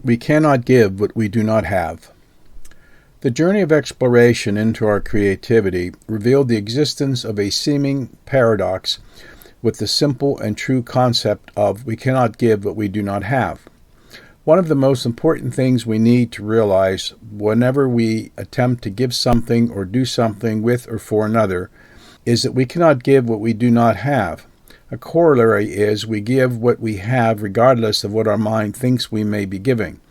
We cannot give what we do not have. The journey of exploration into our creativity revealed the existence of a seeming paradox with the simple and true concept of we cannot give what we do not have. One of the most important things we need to realize whenever we attempt to give something or do something with or for another is that we cannot give what we do not have. A corollary is we give what we have regardless of what our mind thinks we may be giving.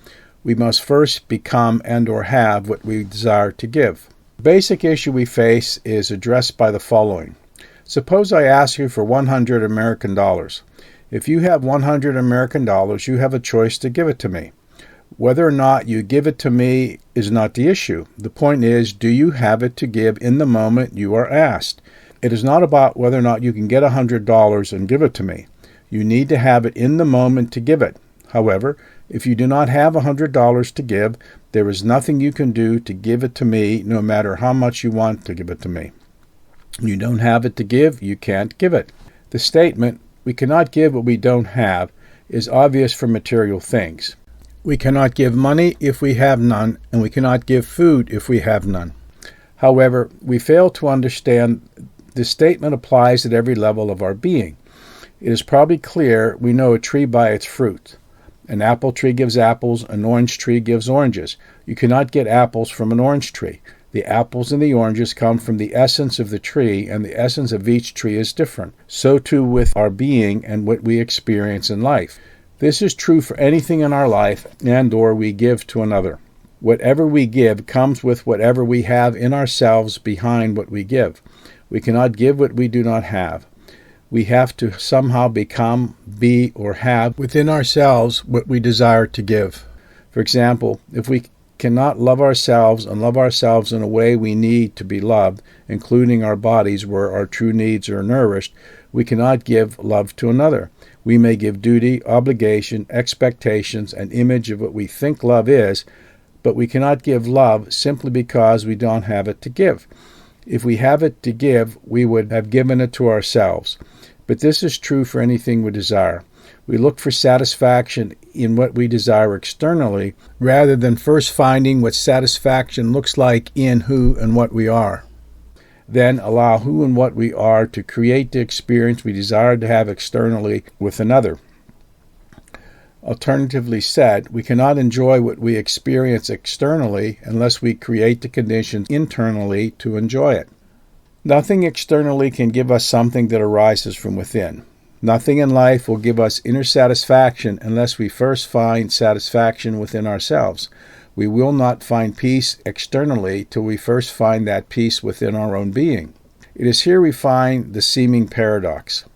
We must first become and or have what we desire to give. The basic issue we face is addressed by the following. Suppose I ask you for 100 American dollars. If you have 100 American dollars, you have a choice to give it to me. Whether or not you give it to me is not the issue. The point is, do you have it to give in the moment you are asked? It is not about whether or not you can get $100 and give it to me. You need to have it in the moment to give it. However, if you do not have $100 to give, there is nothing you can do to give it to me, no matter how much you want to give it to me. You don't have it to give, you can't give it. The statement, we cannot give what we don't have, is obvious for material things. We cannot give money if we have none, and we cannot give food if we have none. However, we fail to understand this statement applies at every level of our being. It is probably clear we know a tree by its fruit. An apple tree gives apples, an orange tree gives oranges. You cannot get apples from an orange tree. The apples and the oranges come from the essence of the tree, and the essence of each tree is different. So too with our being and what we experience in life. This is true for anything in our life and or we give to another. Whatever we give comes with whatever we have in ourselves behind what we give. We cannot give what we do not have. We have to somehow become, be, or have within ourselves what we desire to give. For example, if we cannot love ourselves and love ourselves in a way we need to be loved, including our bodies where our true needs are nourished, we cannot give love to another. We may give duty, obligation, expectations, an image of what we think love is, but we cannot give love simply because we don't have it to give. If we have it to give, we would have given it to ourselves. But this is true for anything we desire. We look for satisfaction in what we desire externally, rather than first finding what satisfaction looks like in who and what we are. Then allow who and what we are to create the experience we desire to have externally with another. Alternatively said, we cannot enjoy what we experience externally unless we create the conditions internally to enjoy it. Nothing externally can give us something that arises from within. Nothing in life will give us inner satisfaction unless we first find satisfaction within ourselves. We will not find peace externally till we first find that peace within our own being. It is here we find the seeming paradox.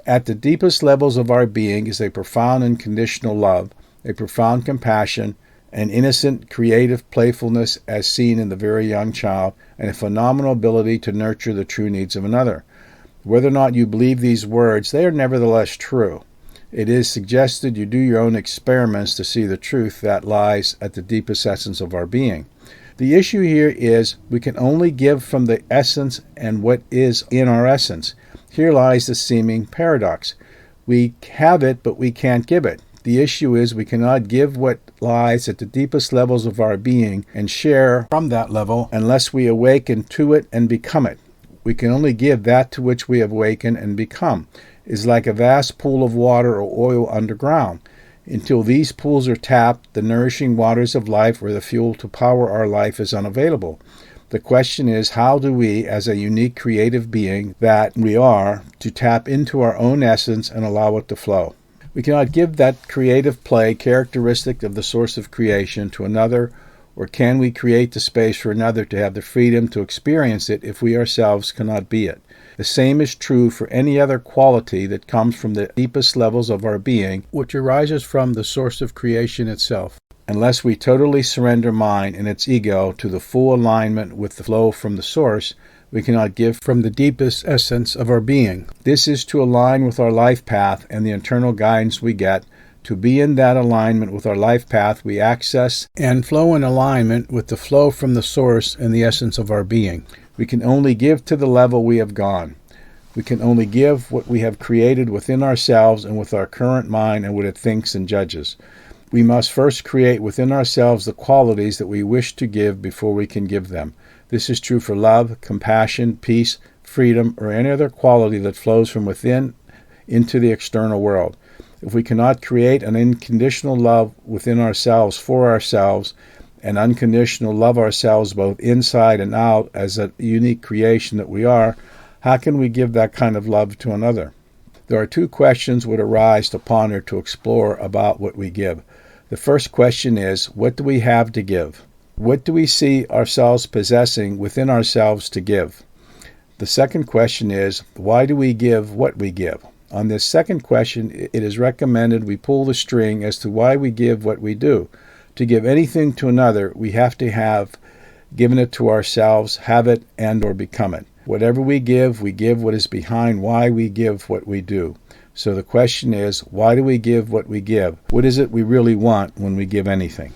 At the deepest levels of our being is a profound and conditional love, a profound compassion, an innocent, creative playfulness as seen in the very young child, and a phenomenal ability to nurture the true needs of another. Whether or not you believe these words, they are nevertheless true. It is suggested you do your own experiments to see the truth that lies at the deepest essence of our being. The issue here is we can only give from the essence and what is in our essence. Here lies the seeming paradox. We have it, but we can't give it. The issue is we cannot give what lies at the deepest levels of our being and share from that level unless we awaken to it and become it. We can only give that to which we have awakened and become. It is like a vast pool of water or oil underground. Until these pools are tapped, the nourishing waters of life or the fuel to power our life is unavailable. The question is, how do we, as a unique creative being that we are, to tap into our own essence and allow it to flow? We cannot give that creative play characteristic of the source of creation to another, or can we create the space for another to have the freedom to experience it if we ourselves cannot be it? The same is true for any other quality that comes from the deepest levels of our being, which arises from the source of creation itself. Unless we totally surrender mind and its ego to the full alignment with the flow from the source, we cannot give from the deepest essence of our being. This is to align with our life path and the internal guidance we get. To be in that alignment with our life path, we access and flow in alignment with the flow from the source and the essence of our being. We can only give to the level we have gone. We can only give what we have created within ourselves and with our current mind and what it thinks and judges. We must first create within ourselves the qualities that we wish to give before we can give them. This is true for love, compassion, peace, freedom, or any other quality that flows from within into the external world. If we cannot create an unconditional love within ourselves for ourselves, and unconditional love ourselves both inside and out as a unique creation that we are, how can we give that kind of love to another? There are two questions would arise to ponder, to explore about what we give. The first question is, what do we have to give? What do we see ourselves possessing within ourselves to give? The second question is, why do we give what we give? On this second question, it is recommended we pull the string as to why we give what we do. To give anything to another, we have to have given it to ourselves, have it, and or become it. Whatever we give what is behind why we give what we do. So the question is, why do we give what we give? What is it we really want when we give anything?